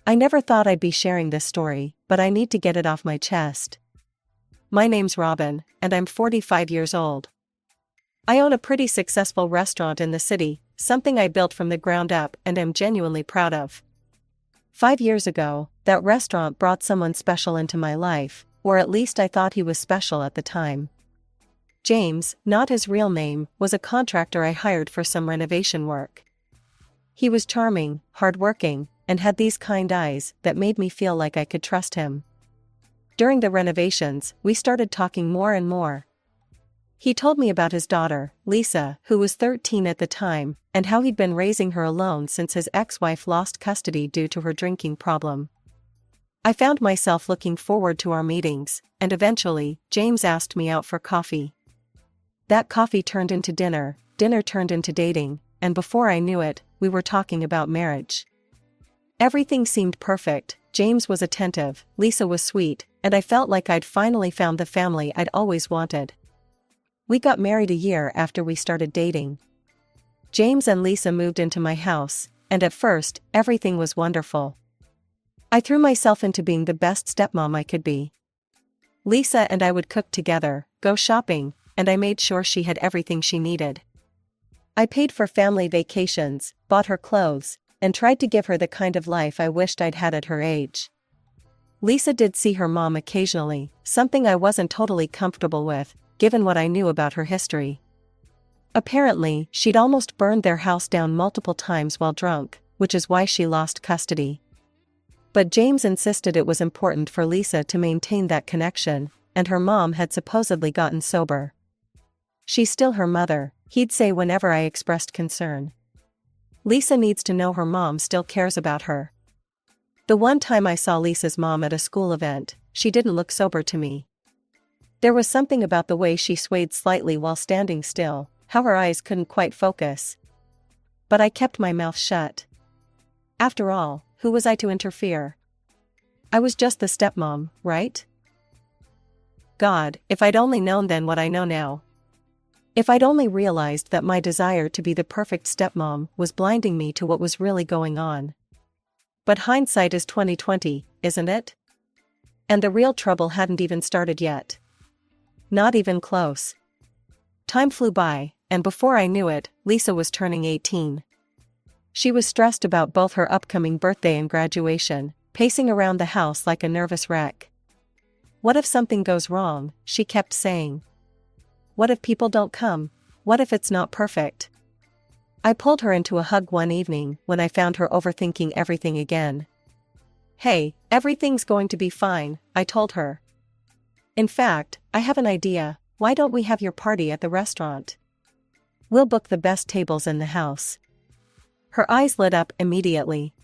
I never thought I'd be sharing this story, but I need to get it off my chest. My name's Robin, and I'm 45 years old. I own a pretty successful restaurant in the city, something I built from the ground up and am genuinely proud of. 5 years ago, that restaurant brought someone special into my life, or at least I thought he was special at the time. James, not his real name, was a contractor I hired for some renovation work. He was charming, hardworking, and had these kind eyes that made me feel like I could trust him. During the renovations, we started talking more and more. He told me about his daughter, Lisa, who was 13 at the time, and how he'd been raising her alone since his ex-wife lost custody due to her drinking problem. I found myself looking forward to our meetings, and eventually, James asked me out for coffee. That coffee turned into dinner, dinner turned into dating, and before I knew it, we were talking about marriage. Everything seemed perfect. James was attentive, Lisa was sweet, and I felt like I'd finally found the family I'd always wanted. We got married a year after we started dating. James and Lisa moved into my house, and at first, everything was wonderful. I threw myself into being the best stepmom I could be. Lisa and I would cook together, go shopping, and I made sure she had everything she needed. I paid for family vacations, bought her clothes, and tried to give her the kind of life I wished I'd had at her age. Lisa did see her mom occasionally, something I wasn't totally comfortable with, given what I knew about her history. Apparently, she'd almost burned their house down multiple times while drunk, which is why she lost custody. But James insisted it was important for Lisa to maintain that connection, and her mom had supposedly gotten sober. She's still her mother, he'd say whenever I expressed concern. Lisa needs to know her mom still cares about her. The one time I saw Lisa's mom at a school event, she didn't look sober to me. There was something about the way she swayed slightly while standing still, how her eyes couldn't quite focus. But I kept my mouth shut. After all, who was I to interfere? I was just the stepmom, right? God, if I'd only known then what I know now. If I'd only realized that my desire to be the perfect stepmom was blinding me to what was really going on. But hindsight is 20/20, isn't it? And the real trouble hadn't even started yet. Not even close. Time flew by, and before I knew it, Lisa was turning 18. She was stressed about both her upcoming birthday and graduation, pacing around the house like a nervous wreck. What if something goes wrong, she kept saying. What if people don't come? What if it's not perfect? I pulled her into a hug one evening when I found her overthinking everything again. Hey, everything's going to be fine, I told her. In fact, I have an idea, why don't we have your party at the restaurant? We'll book the best tables in the house. Her eyes lit up immediately.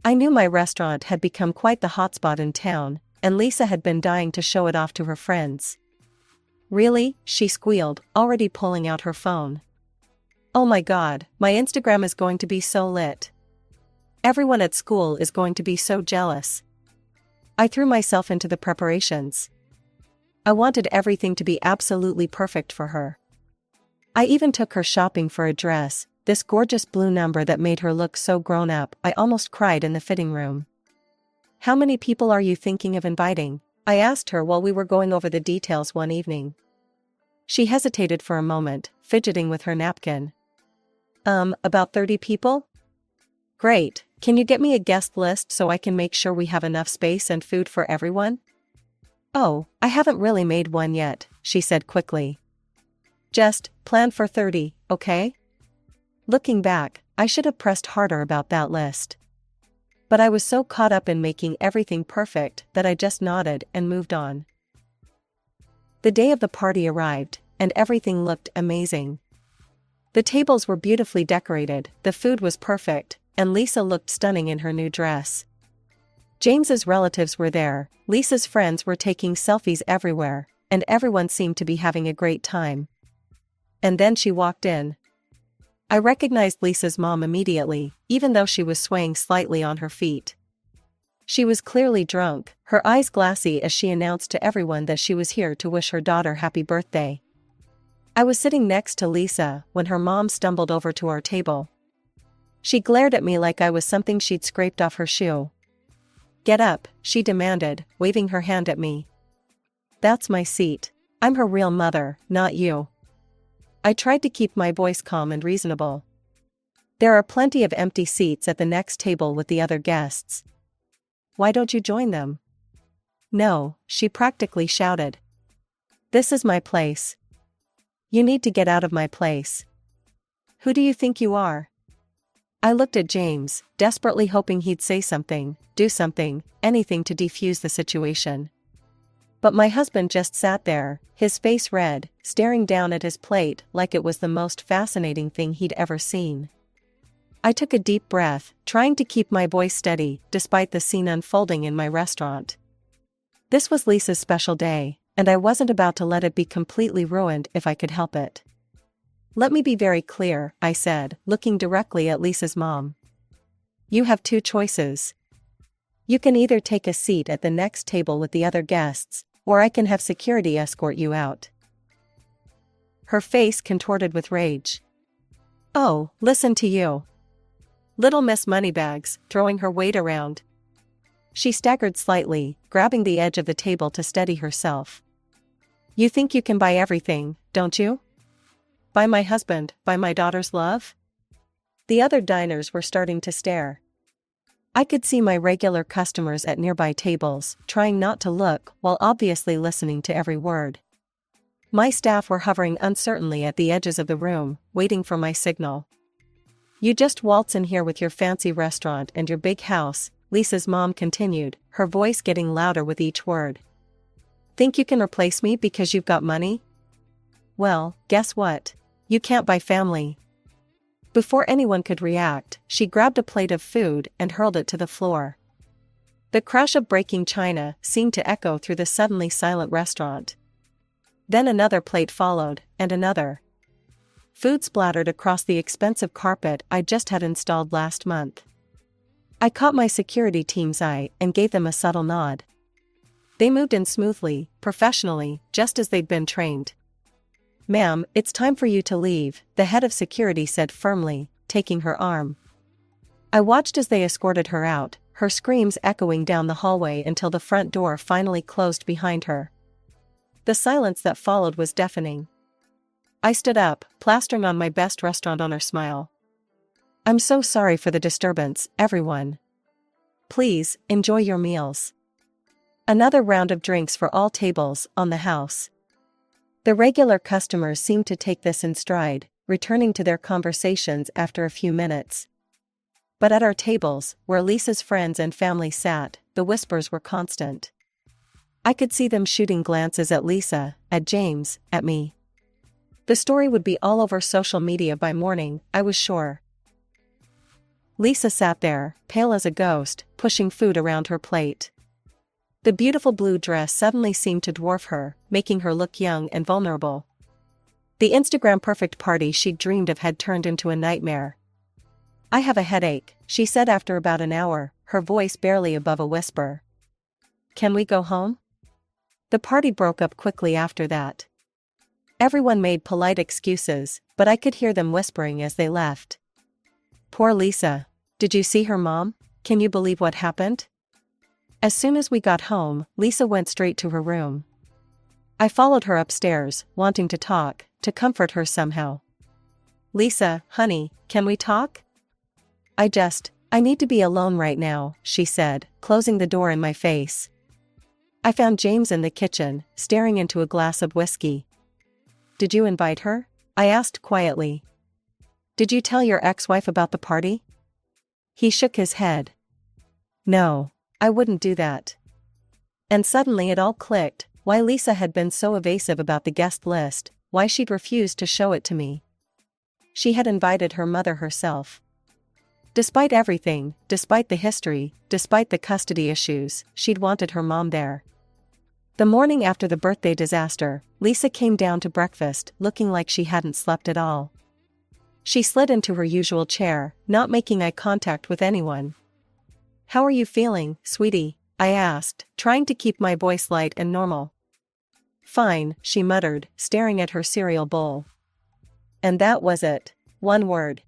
I knew my restaurant had become quite the hotspot in town, and Lisa had been dying to show it off to her friends. Really? She squealed, already pulling out her phone. Oh my God, my Instagram is going to be so lit. Everyone at school is going to be so jealous. I threw myself into the preparations. I wanted everything to be absolutely perfect for her. I even took her shopping for a dress, this gorgeous blue number that made her look so grown up, I almost cried in the fitting room. How many people are you thinking of inviting? I asked her while we were going over the details one evening. She hesitated for a moment, fidgeting with her napkin. About 30 people? Great, can you get me a guest list so I can make sure we have enough space and food for everyone? Oh, I haven't really made one yet, she said quickly. Just plan for 30, okay? Looking back, I should have pressed harder about that list. But I was so caught up in making everything perfect that I just nodded and moved on. The day of the party arrived, and everything looked amazing. The tables were beautifully decorated, the food was perfect, and Lisa looked stunning in her new dress. James's relatives were there, Lisa's friends were taking selfies everywhere, and everyone seemed to be having a great time. And then she walked in. I recognized Lisa's mom immediately, even though she was swaying slightly on her feet. She was clearly drunk, her eyes glassy as she announced to everyone that she was here to wish her daughter happy birthday. I was sitting next to Lisa when her mom stumbled over to our table. She glared at me like I was something she'd scraped off her shoe. Get up, she demanded, waving her hand at me. That's my seat. I'm her real mother, not you. I tried to keep my voice calm and reasonable. There are plenty of empty seats at the next table with the other guests. Why don't you join them? No, she practically shouted. This is my place. You need to get out of my place. Who do you think you are? I looked at James, desperately hoping he'd say something, do something, anything to defuse the situation. But my husband just sat there, his face red, staring down at his plate like it was the most fascinating thing he'd ever seen. I took a deep breath, trying to keep my voice steady, despite the scene unfolding in my restaurant. This was Lisa's special day, and I wasn't about to let it be completely ruined if I could help it. Let me be very clear, I said, looking directly at Lisa's mom. You have two choices. You can either take a seat at the next table with the other guests, or I can have security escort you out. Her face contorted with rage. Oh, listen to you. Little Miss Moneybags, throwing her weight around. She staggered slightly, grabbing the edge of the table to steady herself. You think you can buy everything, don't you? Buy my husband, buy my daughter's love? The other diners were starting to stare. I could see my regular customers at nearby tables, trying not to look while obviously listening to every word. My staff were hovering uncertainly at the edges of the room, waiting for my signal. You just waltz in here with your fancy restaurant and your big house, Lisa's mom continued, her voice getting louder with each word. Think you can replace me because you've got money? Well, guess what? You can't buy family. Before anyone could react, she grabbed a plate of food and hurled it to the floor. The crash of breaking china seemed to echo through the suddenly silent restaurant. Then another plate followed, and another. Food splattered across the expensive carpet I just had installed last month. I caught my security team's eye and gave them a subtle nod. They moved in smoothly, professionally, just as they'd been trained. Ma'am, it's time for you to leave, the head of security said firmly, taking her arm. I watched as they escorted her out, her screams echoing down the hallway until the front door finally closed behind her. The silence that followed was deafening. I stood up, plastering on my best restaurant honor smile. I'm so sorry for the disturbance, everyone. Please, enjoy your meals. Another round of drinks for all tables on the house. The regular customers seemed to take this in stride, returning to their conversations after a few minutes. But at our tables, where Lisa's friends and family sat, the whispers were constant. I could see them shooting glances at Lisa, at James, at me. The story would be all over social media by morning, I was sure. Lisa sat there, pale as a ghost, pushing food around her plate. The beautiful blue dress suddenly seemed to dwarf her, making her look young and vulnerable. The Instagram-perfect party she'd dreamed of had turned into a nightmare. I have a headache, she said after about an hour, her voice barely above a whisper. Can we go home? The party broke up quickly after that. Everyone made polite excuses, but I could hear them whispering as they left. Poor Lisa. Did you see her mom? Can you believe what happened? As soon as we got home, Lisa went straight to her room. I followed her upstairs, wanting to talk, to comfort her somehow. Lisa, honey, can we talk? I need to be alone right now, she said, closing the door in my face. I found James in the kitchen, staring into a glass of whiskey. Did you invite her? I asked quietly. Did you tell your ex-wife about the party? He shook his head. No. I wouldn't do that. And suddenly it all clicked, why Lisa had been so evasive about the guest list, why she'd refused to show it to me. She had invited her mother herself. Despite everything, despite the history, despite the custody issues, she'd wanted her mom there. The morning after the birthday disaster, Lisa came down to breakfast looking like she hadn't slept at all. She slid into her usual chair, not making eye contact with anyone. How are you feeling, sweetie? I asked, trying to keep my voice light and normal. Fine, she muttered, staring at her cereal bowl. And that was it. One word.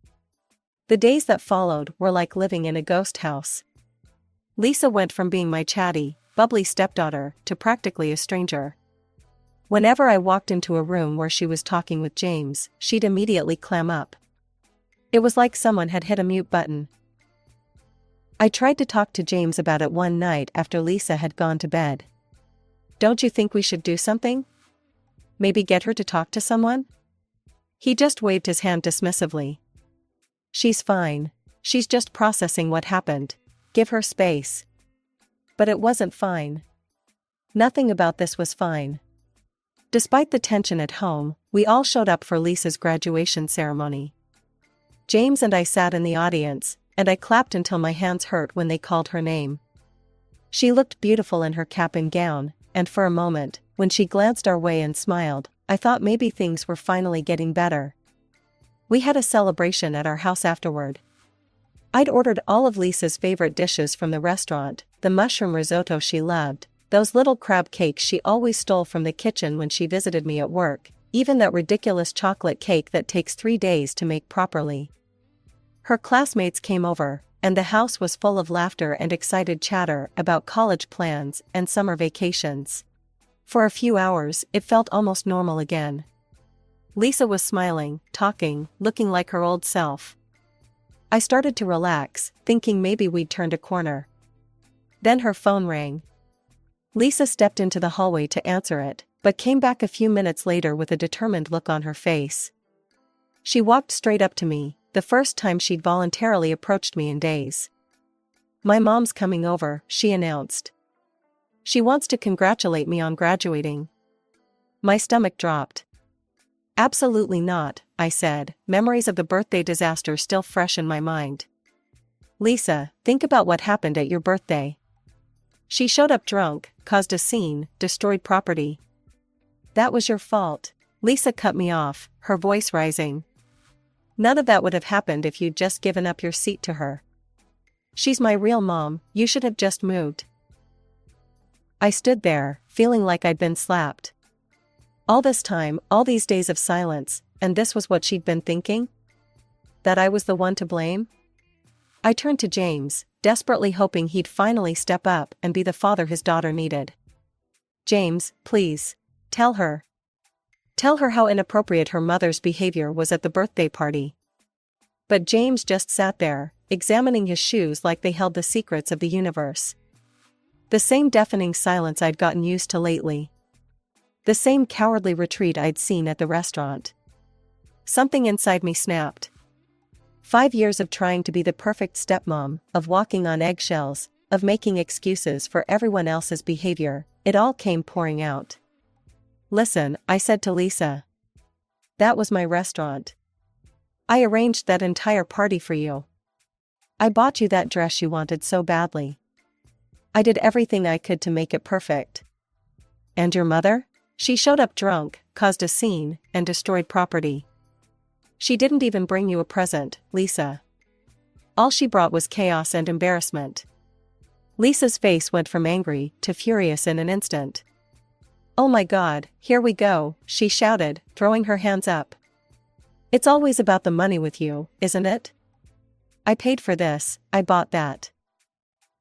The days that followed were like living in a ghost house. Lisa went from being my chatty, bubbly stepdaughter to practically a stranger. Whenever I walked into a room where she was talking with James, she'd immediately clam up. It was like someone had hit a mute button. I tried to talk to James about it one night after Lisa had gone to bed. Don't you think we should do something? Maybe get her to talk to someone? He just waved his hand dismissively. She's fine. She's just processing what happened. Give her space. But it wasn't fine. Nothing about this was fine. Despite the tension at home, we all showed up for Lisa's graduation ceremony. James and I sat in the audience, and I clapped until my hands hurt when they called her name. She looked beautiful in her cap and gown, and for a moment, when she glanced our way and smiled, I thought maybe things were finally getting better. We had a celebration at our house afterward. I'd ordered all of Lisa's favorite dishes from the restaurant, the mushroom risotto she loved, those little crab cakes she always stole from the kitchen when she visited me at work, even that ridiculous chocolate cake that takes 3 days to make properly. Her classmates came over, and the house was full of laughter and excited chatter about college plans and summer vacations. For a few hours, it felt almost normal again. Lisa was smiling, talking, looking like her old self. I started to relax, thinking maybe we'd turned a corner. Then her phone rang. Lisa stepped into the hallway to answer it, but came back a few minutes later with a determined look on her face. She walked straight up to me, the first time she'd voluntarily approached me in days. "My mom's coming over," she announced. "She wants to congratulate me on graduating." My stomach dropped. "Absolutely not," I said, memories of the birthday disaster still fresh in my mind. "Lisa, think about what happened at your birthday. She showed up drunk, caused a scene, destroyed property. That was your fault." Lisa cut me off, her voice rising. "None of that would have happened if you'd just given up your seat to her. She's my real mom, you should have just moved." I stood there, feeling like I'd been slapped. All this time, all these days of silence, and this was what she'd been thinking? That I was the one to blame? I turned to James, desperately hoping he'd finally step up and be the father his daughter needed. "James, please. Tell her. Tell her how inappropriate her mother's behavior was at the birthday party." But James just sat there, examining his shoes like they held the secrets of the universe. The same deafening silence I'd gotten used to lately. The same cowardly retreat I'd seen at the restaurant. Something inside me snapped. 5 years of trying to be the perfect stepmom, of walking on eggshells, of making excuses for everyone else's behavior, it all came pouring out. "Listen," I said to Lisa. "That was my restaurant. I arranged that entire party for you. I bought you that dress you wanted so badly. I did everything I could to make it perfect. And your mother? She showed up drunk, caused a scene, and destroyed property. She didn't even bring you a present, Lisa. All she brought was chaos and embarrassment." Lisa's face went from angry to furious in an instant. "Oh my God, here we go," she shouted, throwing her hands up. "It's always about the money with you, isn't it? I paid for this, I bought that.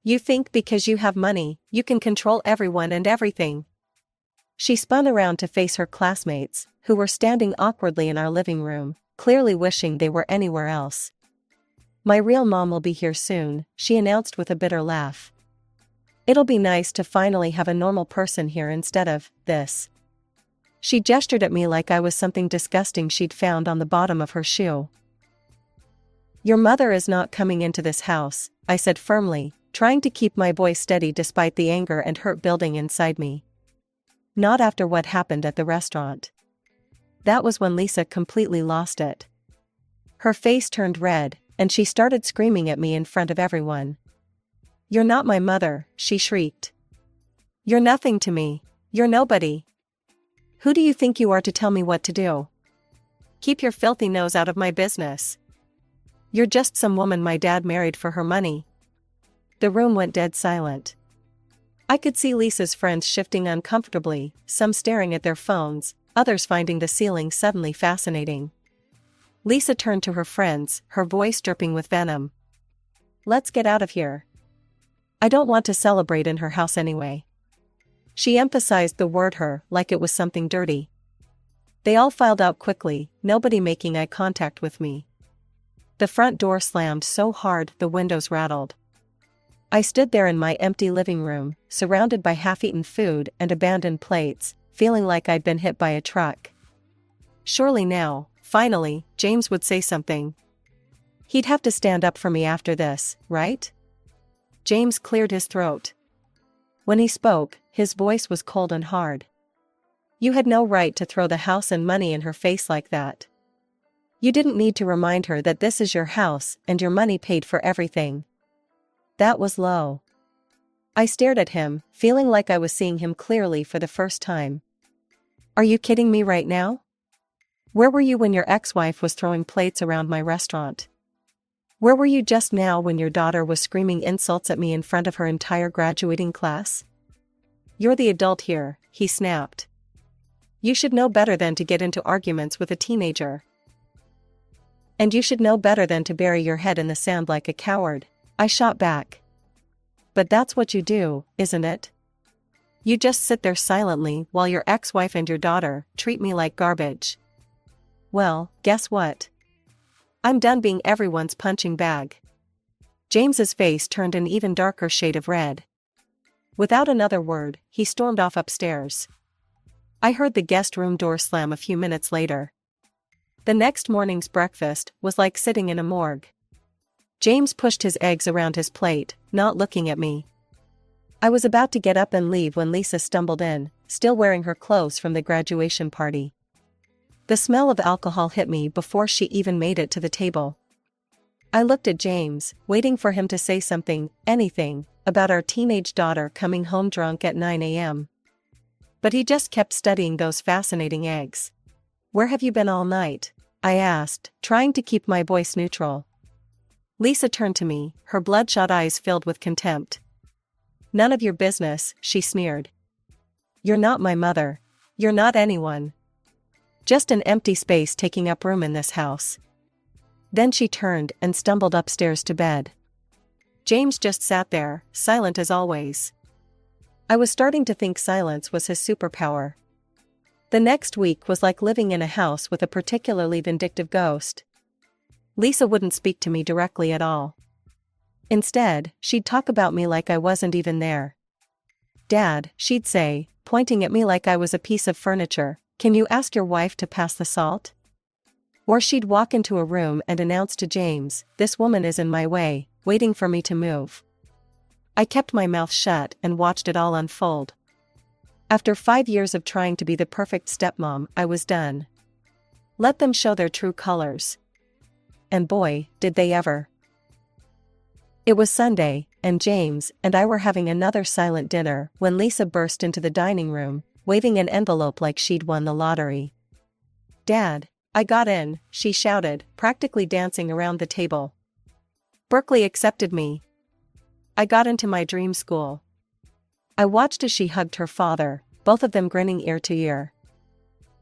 You think because you have money, you can control everyone and everything." She spun around to face her classmates, who were standing awkwardly in our living room, clearly wishing they were anywhere else. "My real mom will be here soon," she announced with a bitter laugh. "It'll be nice to finally have a normal person here instead of this." She gestured at me like I was something disgusting she'd found on the bottom of her shoe. "Your mother is not coming into this house," I said firmly, trying to keep my voice steady despite the anger and hurt building inside me. "Not after what happened at the restaurant." That was when Lisa completely lost it. Her face turned red, and she started screaming at me in front of everyone. "You're not my mother," she shrieked. "You're nothing to me. You're nobody. Who do you think you are to tell me what to do? Keep your filthy nose out of my business. You're just some woman my dad married for her money." The room went dead silent. I could see Lisa's friends shifting uncomfortably, some staring at their phones, others finding the ceiling suddenly fascinating. Lisa turned to her friends, her voice dripping with venom. "Let's get out of here." I don't want to celebrate in her house anyway." She emphasized the word her like it was something dirty. They all filed out quickly, nobody making eye contact with me. The front door slammed so hard the windows rattled. I stood there in my empty living room, surrounded by half-eaten food and abandoned plates, feeling like I'd been hit by a truck. Surely now, finally, James would say something. He'd have to stand up for me after this, right? James cleared his throat. When he spoke, his voice was cold and hard. "You had no right to throw the house and money in her face like that. You didn't need to remind her that this is your house and your money paid for everything." That was low. I stared at him, feeling like I was seeing him clearly for the first time. "Are you kidding me right now? Where were you when your ex-wife was throwing plates around my restaurant? Where were you just now when your daughter was screaming insults at me in front of her entire graduating class? You're the adult here," he snapped. "You should know better than to get into arguments with a teenager. And you should know better than to bury your head in the sand like a coward," I shot back. "But that's what you do, isn't it? You just sit there silently while your ex-wife and your daughter treat me like garbage. Well, guess what? I'm done being everyone's punching bag." James's face turned an even darker shade of red. Without another word, he stormed off upstairs. I heard the guest room door slam a few minutes later. The next morning's breakfast was like sitting in a morgue. James pushed his eggs around his plate, not looking at me. I was about to get up and leave when Lisa stumbled in, still wearing her clothes from the graduation party. The smell of alcohol hit me before she even made it to the table. I looked at James, waiting for him to say something, anything, about our teenage daughter coming home drunk at 9 a.m. But he just kept studying those fascinating eggs. "Where have you been all night?" I asked, trying to keep my voice neutral. Lisa turned to me, her bloodshot eyes filled with contempt. "None of your business," she sneered. "You're not my mother. You're not anyone. Just an empty space taking up room in this house." Then she turned and stumbled upstairs to bed. James just sat there, silent as always. I was starting to think silence was his superpower. The next week was like living in a house with a particularly vindictive ghost. Lisa wouldn't speak to me directly at all. Instead, she'd talk about me like I wasn't even there. "Dad," she'd say, pointing at me like I was a piece of furniture, "can you ask your wife to pass the salt?" Or she'd walk into a room and announce to James, "This woman is in my way, waiting for me to move." I kept my mouth shut and watched it all unfold. After 5 years of trying to be the perfect stepmom, I was done. Let them show their true colors. And boy, did they ever. It was Sunday, and James and I were having another silent dinner when Lisa burst into the dining room, waving an envelope like she'd won the lottery. "Dad, I got in," she shouted, practically dancing around the table. "Berkeley accepted me. I got into my dream school." I watched as she hugged her father, both of them grinning ear to ear.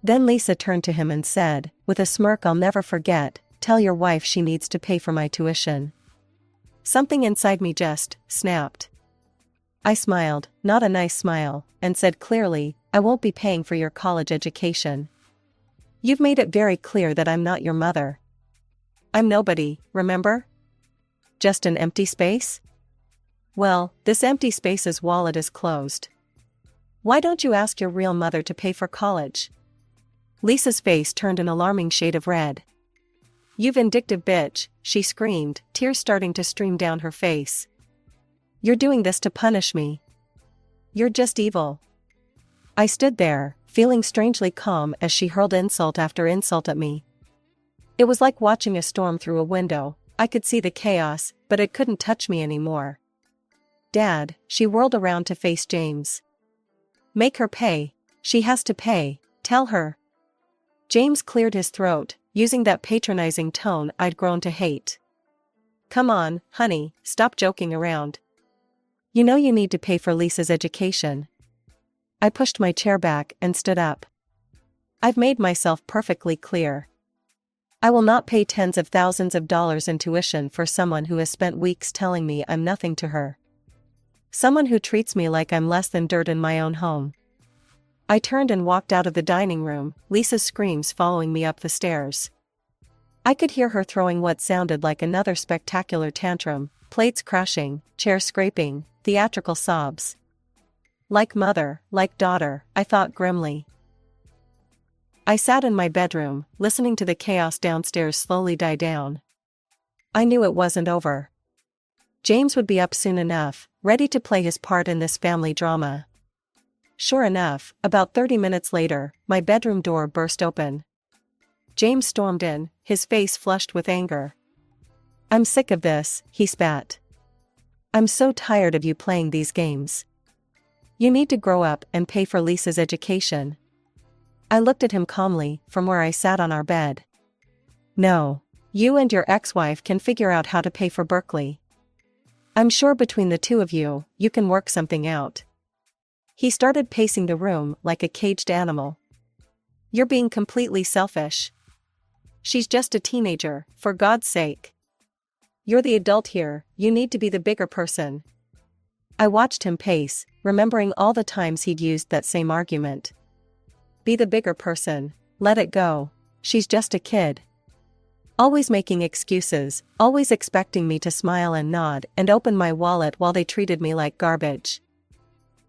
Then Lisa turned to him and said, with a smirk I'll never forget, "Tell your wife she needs to pay for my tuition." Something inside me just snapped. I smiled, not a nice smile, and said clearly, "I won't be paying for your college education. You've made it very clear that I'm not your mother. I'm nobody, remember? Just an empty space? Well, this empty space's wallet is closed. Why don't you ask your real mother to pay for college?" Lisa's face turned an alarming shade of red. "You vindictive bitch," she screamed, tears starting to stream down her face. "You're doing this to punish me. You're just evil." I stood there, feeling strangely calm as she hurled insult after insult at me. It was like watching a storm through a window. I could see the chaos, but it couldn't touch me anymore. "Dad," she whirled around to face James. "Make her pay. She has to pay. Tell her." James cleared his throat, using that patronizing tone I'd grown to hate. "Come on, honey, stop joking around. You know you need to pay for Lisa's education." I pushed my chair back and stood up. "I've made myself perfectly clear. I will not pay tens of thousands of dollars in tuition for someone who has spent weeks telling me I'm nothing to her. Someone who treats me like I'm less than dirt in my own home. I turned and walked out of the dining room, Lisa's screams following me up the stairs. I could hear her throwing what sounded like another spectacular tantrum, plates crashing, chairs scraping, theatrical sobs. Like mother, like daughter, I thought grimly. I sat in my bedroom, listening to the chaos downstairs slowly die down. I knew it wasn't over. James would be up soon enough, ready to play his part in this family drama. Sure enough, about 30 minutes later, my bedroom door burst open. James stormed in, his face flushed with anger. "I'm sick of this," he spat. "I'm so tired of you playing these games. You need to grow up and pay for Lisa's education." I looked at him calmly, from where I sat on our bed. "No. You and your ex-wife can figure out how to pay for Berkeley. I'm sure between the two of you, you can work something out." He started pacing the room like a caged animal. "You're being completely selfish. She's just a teenager, for God's sake. You're the adult here, you need to be the bigger person." I watched him pace, remembering all the times he'd used that same argument. Be the bigger person, let it go, she's just a kid. Always making excuses, always expecting me to smile and nod and open my wallet while they treated me like garbage.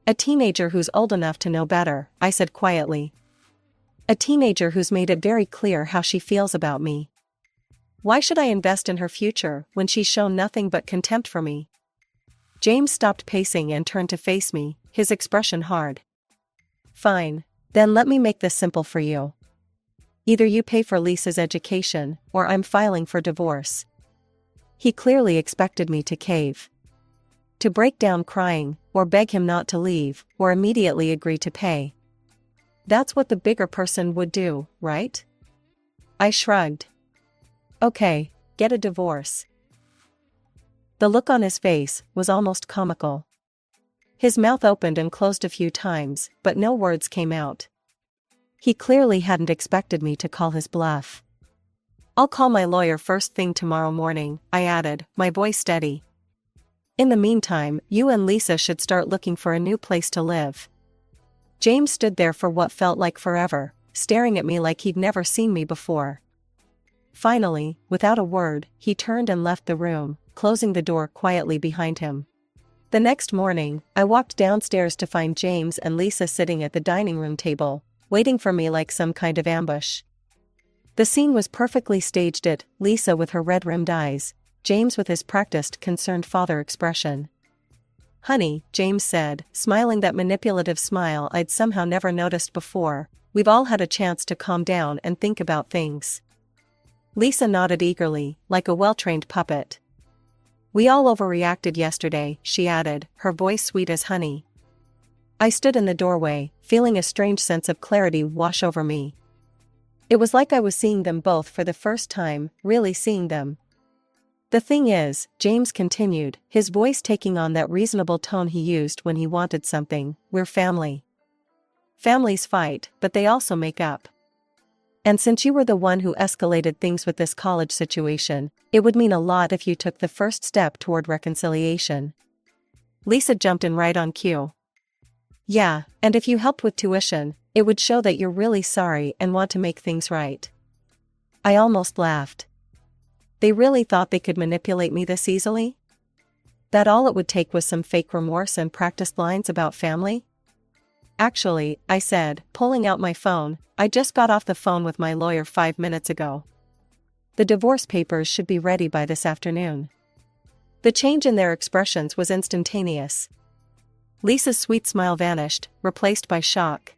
"A teenager who's old enough to know better," I said quietly. "A teenager who's made it very clear how she feels about me. Why should I invest in her future when she's shown nothing but contempt for me?" James stopped pacing and turned to face me, his expression hard. "Fine. Then let me make this simple for you. Either you pay for Lisa's education, or I'm filing for divorce." He clearly expected me to cave. To break down crying, or beg him not to leave, or immediately agree to pay. That's what the bigger person would do, right? I shrugged. "Okay, get a divorce." The look on his face was almost comical. His mouth opened and closed a few times, but no words came out. He clearly hadn't expected me to call his bluff. "I'll call my lawyer first thing tomorrow morning," I added, my voice steady. "In the meantime, you and Lisa should start looking for a new place to live." James stood there for what felt like forever, staring at me like he'd never seen me before. Finally, without a word, he turned and left the room, closing the door quietly behind him. The next morning, I walked downstairs to find James and Lisa sitting at the dining room table, waiting for me like some kind of ambush. The scene was perfectly staged at Lisa with her red-rimmed eyes, James with his practiced concerned father expression. "Honey," James said, smiling that manipulative smile I'd somehow never noticed before, "we've all had a chance to calm down and think about things." Lisa nodded eagerly, like a well-trained puppet. "We all overreacted yesterday," she added, her voice sweet as honey. I stood in the doorway, feeling a strange sense of clarity wash over me. It was like I was seeing them both for the first time, really seeing them. "The thing is," James continued, his voice taking on that reasonable tone he used when he wanted something, "we're family. Families fight, but they also make up. And since you were the one who escalated things with this college situation, it would mean a lot if you took the first step toward reconciliation." Lisa jumped in right on cue. "Yeah, and if you helped with tuition, it would show that you're really sorry and want to make things right." I almost laughed. They really thought they could manipulate me this easily? That all it would take was some fake remorse and practiced lines about family? "Actually," I said, pulling out my phone, "I just got off the phone with my lawyer 5 minutes ago. The divorce papers should be ready by this afternoon." The change in their expressions was instantaneous. Lisa's sweet smile vanished, replaced by shock.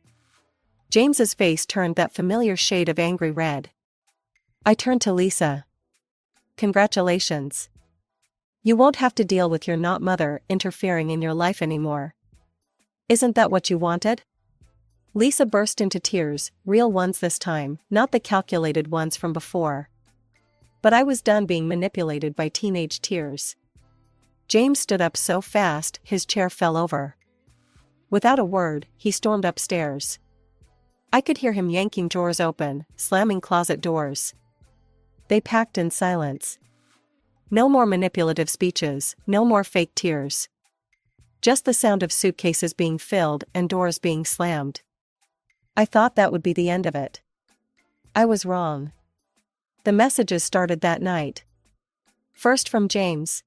James's face turned that familiar shade of angry red. I turned to Lisa. "Congratulations. You won't have to deal with your not mother interfering in your life anymore. Isn't that what you wanted?" Lisa burst into tears, real ones this time, not the calculated ones from before. But I was done being manipulated by teenage tears. James stood up so fast, his chair fell over. Without a word, he stormed upstairs. I could hear him yanking drawers open, slamming closet doors. They packed in silence. No more manipulative speeches, no more fake tears. Just the sound of suitcases being filled and doors being slammed. I thought that would be the end of it. I was wrong. The messages started that night. First from James.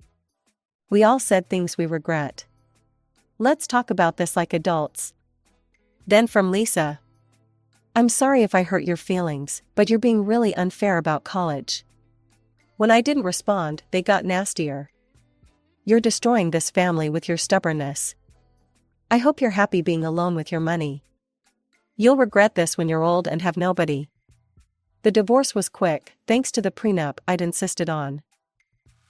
We all said things we regret. Let's talk about this like adults. Then from Lisa. I'm sorry if I hurt your feelings, but you're being really unfair about college. When I didn't respond, they got nastier. You're destroying this family with your stubbornness. I hope you're happy being alone with your money. You'll regret this when you're old and have nobody. The divorce was quick, thanks to the prenup I'd insisted on.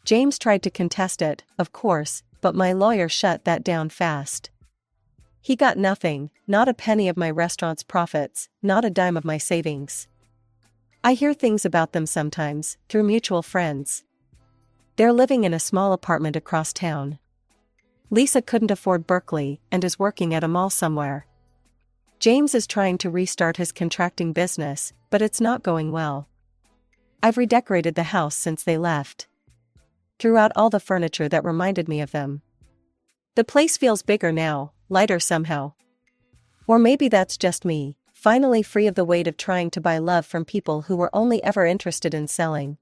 James tried to contest it, of course, but my lawyer shut that down fast. He got nothing, not a penny of my restaurant's profits, not a dime of my savings. I hear things about them sometimes, through mutual friends. They're living in a small apartment across town. Lisa couldn't afford Berkeley and is working at a mall somewhere. James is trying to restart his contracting business, but it's not going well. I've redecorated the house since they left. Threw out all the furniture that reminded me of them. The place feels bigger now, lighter somehow. Or maybe that's just me, finally free of the weight of trying to buy love from people who were only ever interested in selling.